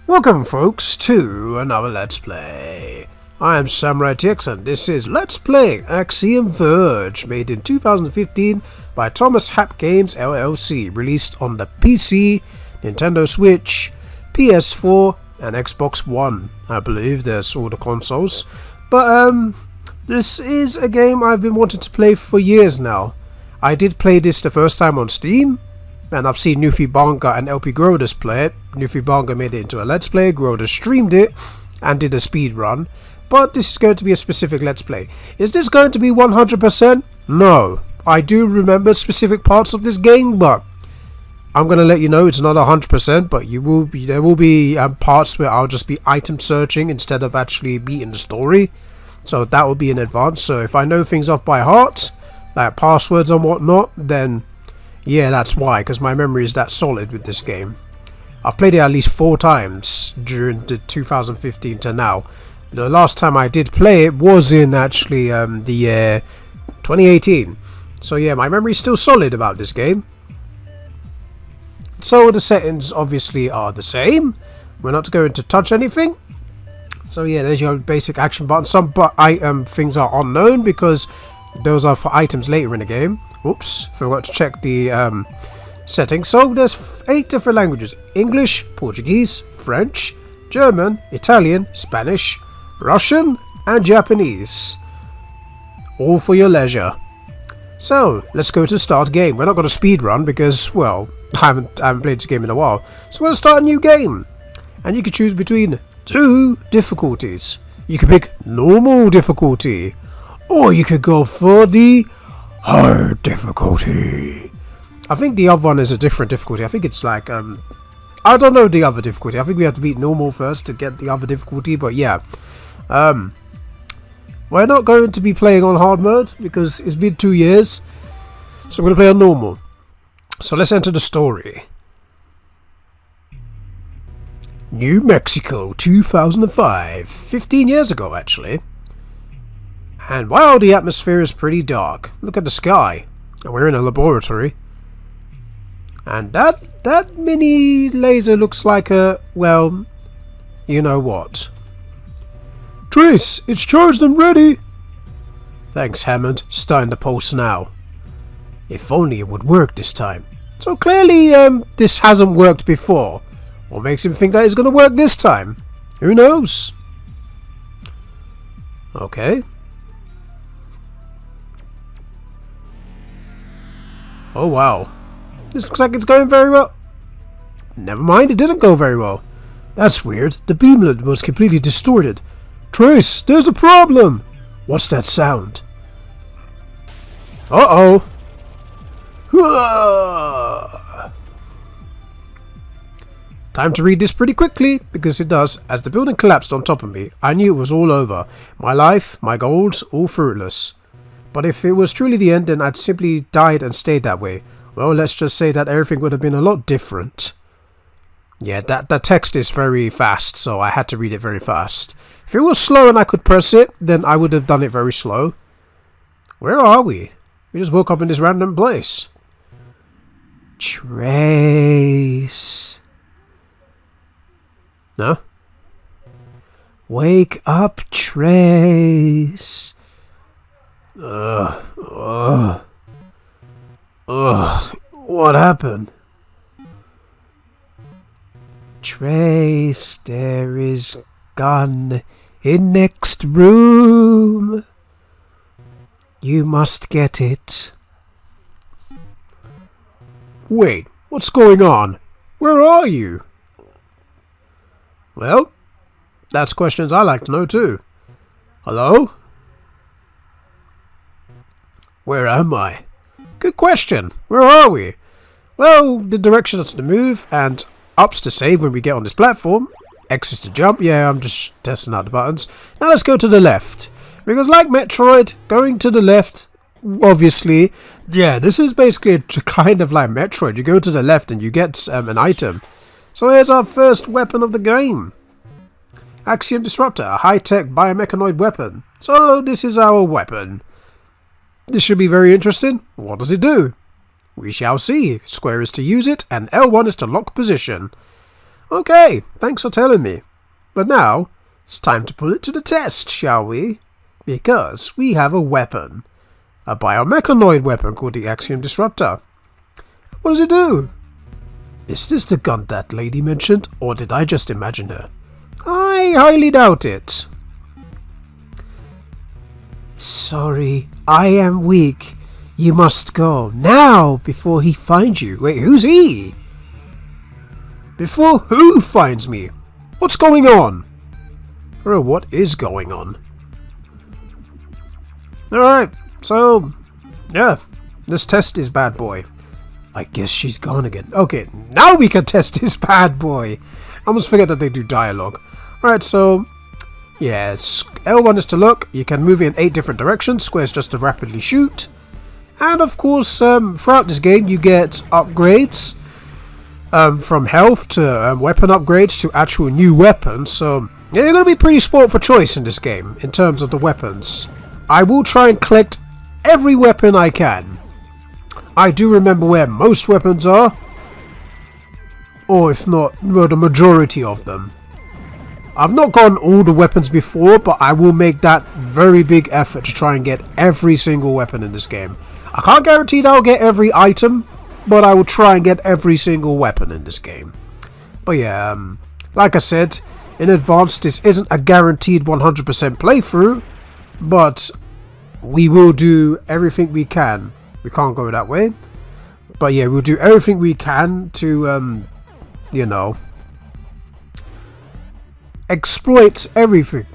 Welcome folks to another Let's Play. I am SamuraiT-X and this is Let's Play Axiom Verge, made in 2015 by Thomas Hap Games LLC, released on the PC, Nintendo Switch, PS4 and Xbox One. I believe there's all the consoles. But this is a game I've been wanting to play for years now. I did play this the first time on Steam, and I've seen Nufi Bonga and LP Grodus play it. Nufi Bonga made it into a Let's Play, Grodus streamed it, and did a speed run. But this is going to be a specific Let's Play. Is this going to be 100%? No. I do remember specific parts of this game, but I'm going to let you know it's not 100%, but there will be parts where I'll just be item searching instead of actually beating the story. So that will be in advance. So if I know things off by heart, like passwords and whatnot, then yeah, that's why, because my memory is that solid with this game. I've played it at least 4 times during the 2015 to now. The last time I did play it was in actually the year 2018. So yeah, my memory is still solid about this game. So the settings obviously are the same. We're not going to touch anything. So yeah, there's your basic action button. Some things are unknown because those are for items later in the game. Oops, forgot to check the settings. So there's 8 different languages: English, Portuguese, French, German, Italian, Spanish, Russian and Japanese. All for your leisure. So let's go to start game. We're not going to speed run because, well, I haven't played this game in a while. So we're going to start a new game. And you can choose between 2 difficulties. You can pick normal difficulty, or you could go for the hard difficulty. I think the other one is a different difficulty. I think it's like, I don't know the other difficulty. I think we have to beat normal first to get the other difficulty, but yeah. We're not going to be playing on hard mode because it's been 2 years. So we're going to play on normal. So let's enter the story. New Mexico, 2005. 15 years ago, actually. And wow, the atmosphere is pretty dark. Look at the sky. And we're in a laboratory. And that mini laser looks like a, well, you know what. Trace, it's charged and ready. Thanks, Hammond. Starting to pulse now. If only it would work this time. So clearly, this hasn't worked before. What makes him think that it's going to work this time? Who knows? Okay. Oh wow. This looks like it's going very well. Never mind, it didn't go very well. That's weird. The beamlet was completely distorted. Trace, there's a problem! What's that sound? Uh-oh! Time to read this pretty quickly, because it does. As the building collapsed on top of me, I knew it was all over. My life, my goals, all fruitless. But if it was truly the end, then I'd simply died and stayed that way. Well, let's just say that everything would have been a lot different. Yeah, that text is very fast, so I had to read it very fast. If it was slow and I could press it, then I would have done it very slow. Where are we? We just woke up in this random place. Trace. No? Wake up, Trace. Ugh, what happened? Trace, there is gun in next room. You must get it. Wait, what's going on? Where are you? Well, that's questions I like to know too. Hello? Where am I? Good question. Where are we? Well, the direction is to move, and up's to save when we get on this platform. X is to jump. Yeah, I'm just testing out the buttons. Now let's go to the left. Because like Metroid, going to the left, obviously, yeah, this is basically kind of like Metroid. You go to the left and you get an item. So here's our first weapon of the game. Axiom Disruptor, a high-tech biomechanoid weapon. So this is our weapon. This should be very interesting. What does it do? We shall see. Square is to use it, and L1 is to lock position. Okay, thanks for telling me. But now, it's time to put it to the test, shall we? Because we have a weapon. A biomechanoid weapon called the Axiom Disruptor. What does it do? Is this the gun that lady mentioned, or did I just imagine her? I highly doubt it. Sorry, I am weak. You must go now before he finds you. Wait, who's he? Before who finds me? What's going on? Bro, what is going on? Alright, so, yeah, this test is bad boy. I guess she's gone again. Okay, now we can test this bad boy. I almost forget that they do dialogue. Alright, so, yeah, L1 is to look. You can move in 8 different directions. Square is just to rapidly shoot. And of course, throughout this game, you get upgrades. From health to weapon upgrades to actual new weapons. So, yeah, you're going to be pretty spoiled for choice in this game in terms of the weapons. I will try and collect every weapon I can. I do remember where most weapons are. Or if not, well, the majority of them. I've not gotten all the weapons before, but I will make that very big effort to try and get every single weapon in this game. I can't guarantee that I'll get every item, but I will try and get every single weapon in this game. But yeah, like I said, in advance, this isn't a guaranteed 100% playthrough, but we will do everything we can. We can't go that way. But yeah, we'll do everything we can to, you know, exploit everything.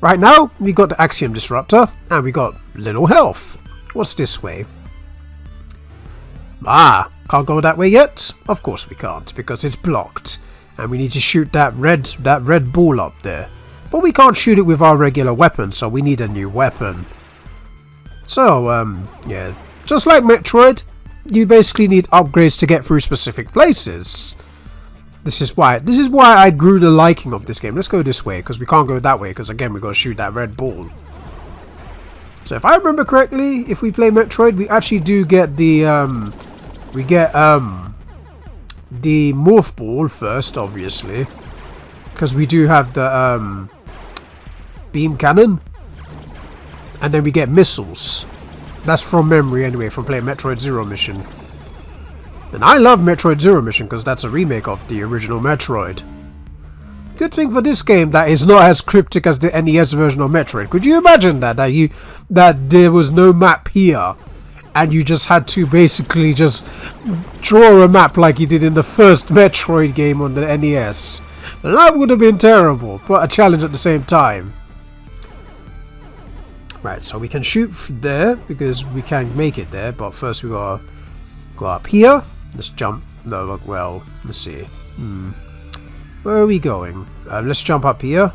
Right now, we got the Axiom Disruptor, and we got little health. What's this way? Ah, can't go that way yet? Of course we can't, because it's blocked. And we need to shoot that red ball up there. But we can't shoot it with our regular weapon, so we need a new weapon. So, yeah, just like Metroid, you basically need upgrades to get through specific places. This is why I grew the liking of this game. Let's go this way, because we can't go that way, because again, we've got to shoot that red ball. So if I remember correctly, if we play Metroid, we actually do get the, the morph ball first, obviously. Because we do have the, beam cannon. And then we get missiles. That's from memory anyway, from playing Metroid Zero Mission. And I love Metroid Zero Mission because that's a remake of the original Metroid. Good thing for this game that is not as cryptic as the NES version of Metroid. Could you imagine that there was no map here, and you just had to basically just draw a map like you did in the first Metroid game on the NES? That would have been terrible, but a challenge at the same time. Right, so we can shoot there because we can make it there, but first we gotta go up here. Let's jump. No, well, let's see. Where are we going? Let's jump up here.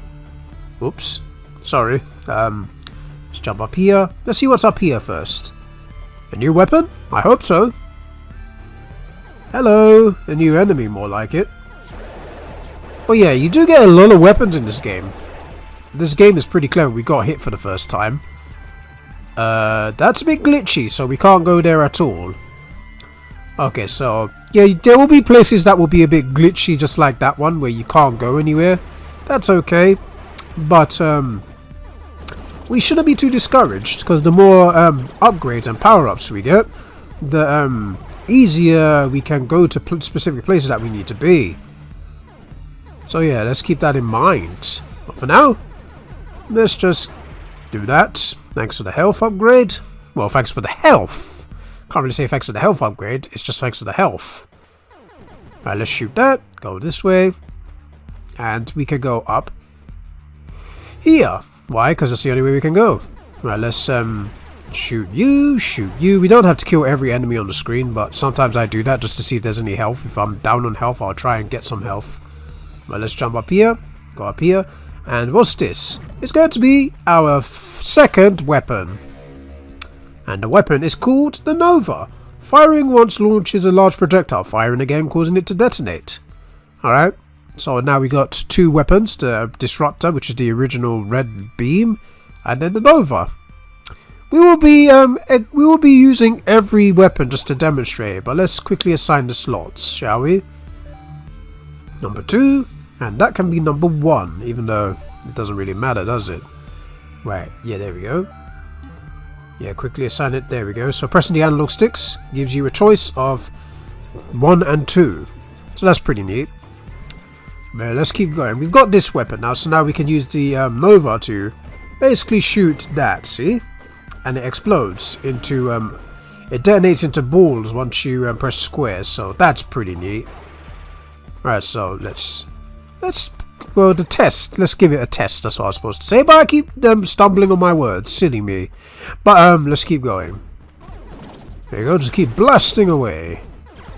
Oops. Sorry. Let's jump up here. Let's see what's up here first. A new weapon? I hope so. Hello. A new enemy, more like it. But yeah, you do get a lot of weapons in this game. This game is pretty clever. We got hit for the first time. That's a bit glitchy, so we can't go there at all. Okay, so yeah, there will be places that will be a bit glitchy, just like that one where you can't go anywhere. That's okay, but we shouldn't be too discouraged, because the more upgrades and power-ups we get, the easier we can go to specific places that we need to be. So yeah, let's keep that in mind. But for now, let's just do that. Thanks for the health upgrade. Well, thanks for the health. Can't really say thanks for the health upgrade. It's just thanks for the health. Right, let's shoot that. Go this way. And we can go up here. Why? Because that's the only way we can go. Right, let's shoot you, shoot you. We don't have to kill every enemy on the screen, but sometimes I do that just to see if there's any health. If I'm down on health, I'll try and get some health. Right, let's jump up here. Go up here. And what's this? It's going to be our second weapon. And the weapon is called the Nova. Firing once launches a large projectile, firing again causing it to detonate. Alright, so now we got two weapons, the Disruptor, which is the original red beam, and then the Nova. We will be using every weapon just to demonstrate it, but let's quickly assign the slots, shall we? number 2, and that can be number 1, even though it doesn't really matter, does it? Right, yeah, there we go. Yeah, quickly assign it, there we go. So pressing the analog sticks gives you a choice of 1 and 2. So that's pretty neat. Well, let's keep going. We've got this weapon now, so now we can use the Nova to basically shoot that, see? And it explodes into, it detonates into balls once you press squares, so that's pretty neat. Alright, so well, the test, let's give it a test, that's what I was supposed to say, but I keep stumbling on my words, silly me. But, let's keep going. There you go, just keep blasting away.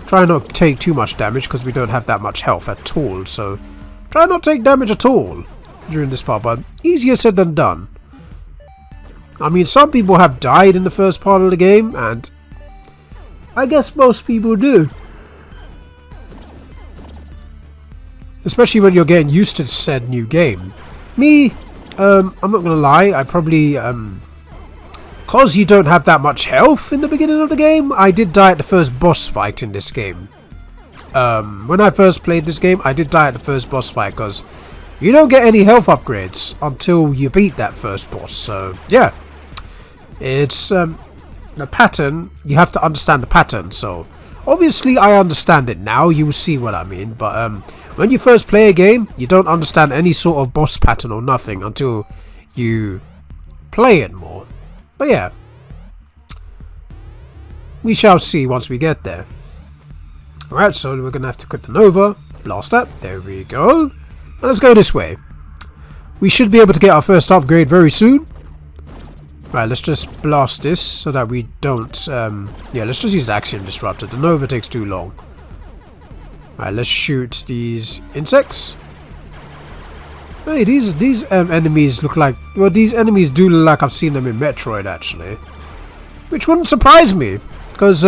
Try not to take too much damage, because we don't have that much health at all, so try not to take damage at all during this part, but easier said than done. I mean, some people have died in the first part of the game, and I guess most people do. Especially when you're getting used to said new game. Me, I'm not gonna lie, I probably, cause you don't have that much health in the beginning of the game, I did die at the first boss fight in this game. When I first played this game, I did die at the first boss fight, because you don't get any health upgrades until you beat that first boss, so, yeah. It's, the pattern, you have to understand the pattern, so, obviously I understand it now, you will see what I mean, but, when you first play a game, you don't understand any sort of boss pattern or nothing until you play it more. But yeah, we shall see once we get there. Alright, so we're going to have to quit the Nova, blast that, there we go. Now let's go this way. We should be able to get our first upgrade very soon. Right, let's just blast this so that we don't, yeah, let's just use the Axiom Disruptor. The Nova takes too long. Alright, let's shoot these insects. Hey, these enemies look like... Well, these enemies do look like I've seen them in Metroid, actually. Which wouldn't surprise me, because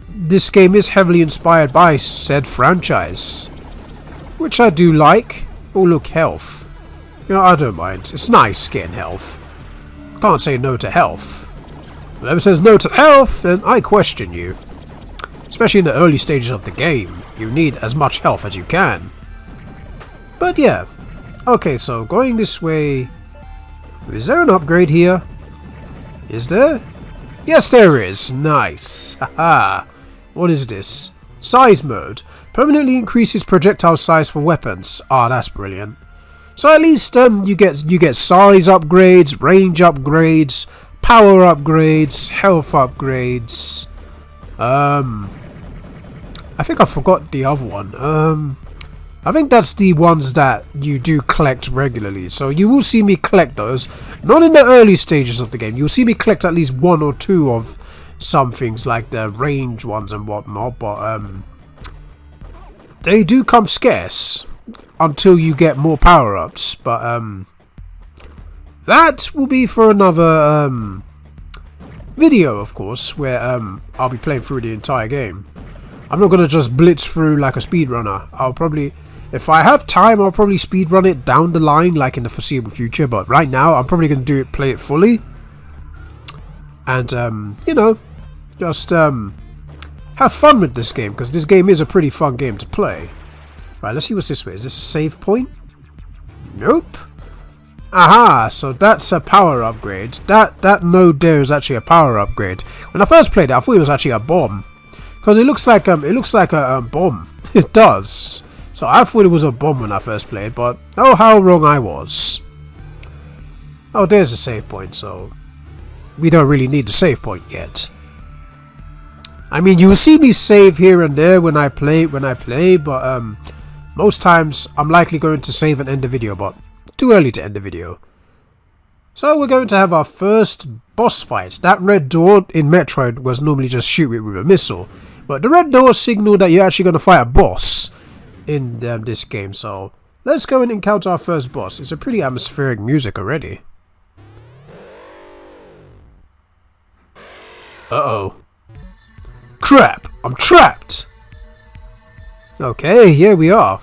this game is heavily inspired by said franchise. Which I do like. Oh, look, health. You know, I don't mind. It's nice getting health. Can't say no to health. Whoever says no to health, then I question you. Especially in the early stages of the game, you need as much health as you can. But yeah. Okay, so going this way... Is there an upgrade here? Is there? Yes, there is. Nice. Haha. What is this? Size mode. Permanently increases projectile size for weapons. Ah, that's brilliant. So at least you get size upgrades, range upgrades, power upgrades, health upgrades. I think I forgot the other one. I think that's the ones that you do collect regularly. So you will see me collect those. Not in the early stages of the game. You'll see me collect at least 1 or 2 of some things like the range ones and whatnot. But they do come scarce until you get more power-ups. But that will be for another video, of course, where I'll be playing through the entire game. I'm not going to just blitz through like a speedrunner. I'll probably, if I have time, I'll probably speedrun it down the line, like in the foreseeable future. But right now, I'm probably going to play it fully. And, you know, just have fun with this game, because this game is a pretty fun game to play. Right, let's see what's this way. Is this a save point? Nope. Aha, so that's a power upgrade. That node there is actually a power upgrade. When I first played it, I thought it was actually a bomb. Because it looks like a bomb. It does. So I thought it was a bomb when I first played, but oh, how wrong I was. Oh, there's a save point, so we don't really need the save point yet. I mean, you'll see me save here and there when I play, but most times I'm likely going to save and end the video, but too early to end the video. So we're going to have our first boss fight. That red door in Metroid was normally just shoot it with a missile. But the red door signal that you're actually going to fight a boss in this game. So let's go and encounter our first boss. It's a pretty atmospheric music already. Uh-oh. Crap! I'm trapped! Okay, here we are.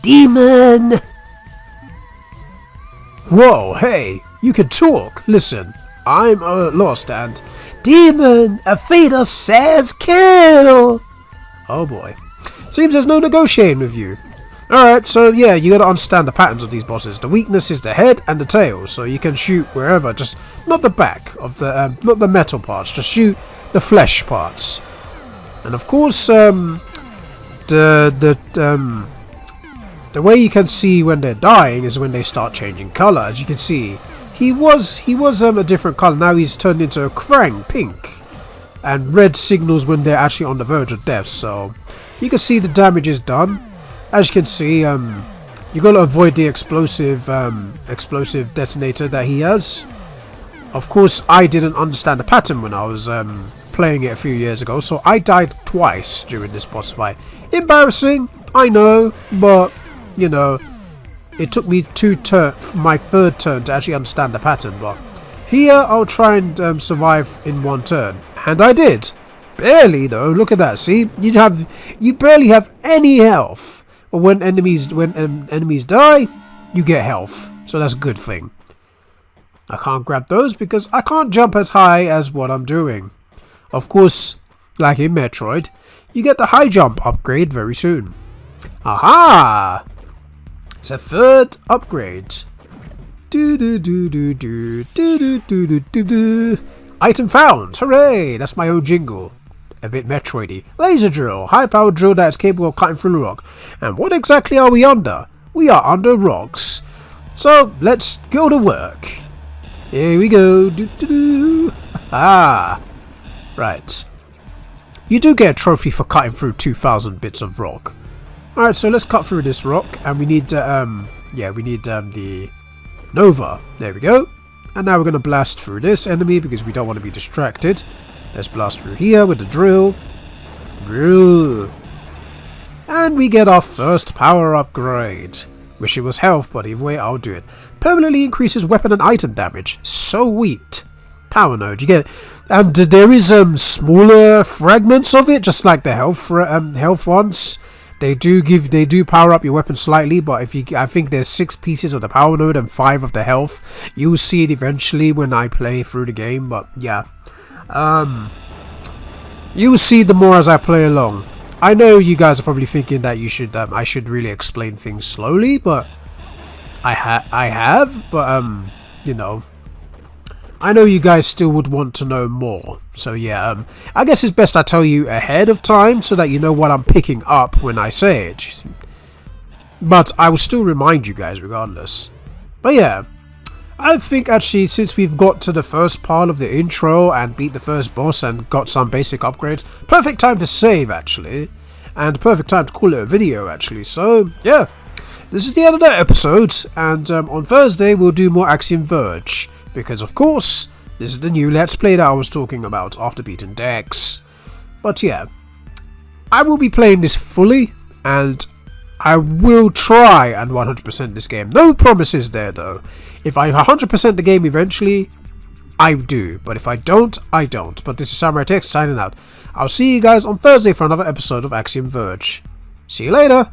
Demon! Whoa, hey, you can talk. Listen, I'm lost and... Demon! A fetus says kill! Oh boy. Seems there's no negotiating with you. Alright, so yeah, you gotta understand the patterns of these bosses. The weakness is the head and the tail, so you can shoot wherever, just not the back of the, not the metal parts, just shoot the flesh parts. And of course, the way you can see when they're dying is when they start changing color. As you can see, he was a different color. Now he's turned into a Krang pink, and red signals when they're actually on the verge of death. So you can see the damage is done. As you can see, you gotta avoid the explosive detonator that he has. Of course, I didn't understand the pattern when I was playing it a few years ago, so I died twice during this boss fight. Embarrassing, I know, but you know, it took me my third turn to actually understand the pattern. But here, I'll try and survive in one turn, and I did. Barely though. Look at that. See, you barely have any health. But when enemies die, you get health. So that's a good thing. I can't grab those because I can't jump as high as what I'm doing. Of course, like in Metroid, you get the high jump upgrade very soon. Aha! It's a third upgrade. Item found! Hooray! That's my own jingle. A bit Metroidy. Laser drill. High-powered drill that is capable of cutting through the rock. And what exactly are we under? We are under rocks. So, let's go to work. Here we go. Ah. Right. You do get a trophy for cutting through 2,000 bits of rock. Alright, so let's cut through this rock. And we need, the Nova. There we go. And now we're going to blast through this enemy because we don't want to be distracted. Let's blast through here with the drill. Drill. And we get our first power upgrade. Wish it was health, but either way, I'll do it. Permanently increases weapon and item damage. Sweet. Power node. You get, and there is smaller fragments of it, just like the health ones. They do power up your weapon slightly, but I think there's 6 pieces of the power node and 5 of the health. You'll see it eventually when I play through the game, but yeah. You will see the more as I play along. I know you guys are probably thinking that I should really explain things slowly, but I have, but you know, I know you guys still would want to know more. So yeah, I guess it's best I tell you ahead of time so that you know what I'm picking up when I say it. But I will still remind you guys regardless. But yeah, I think actually since we've got to the first part of the intro and beat the first boss and got some basic upgrades, perfect time to save actually, and perfect time to call it a video actually. So yeah, this is the end of the episode, and on Thursday we'll do more Axiom Verge, because of course this is the new Let's Play that I was talking about after beating X. But yeah, I will be playing this fully, and I will try and 100% this game. No promises there though. If I 100% the game eventually, I do. But if I don't, I don't. But this is SamuraiT-X signing out. I'll see you guys on Thursday for another episode of Axiom Verge. See you later!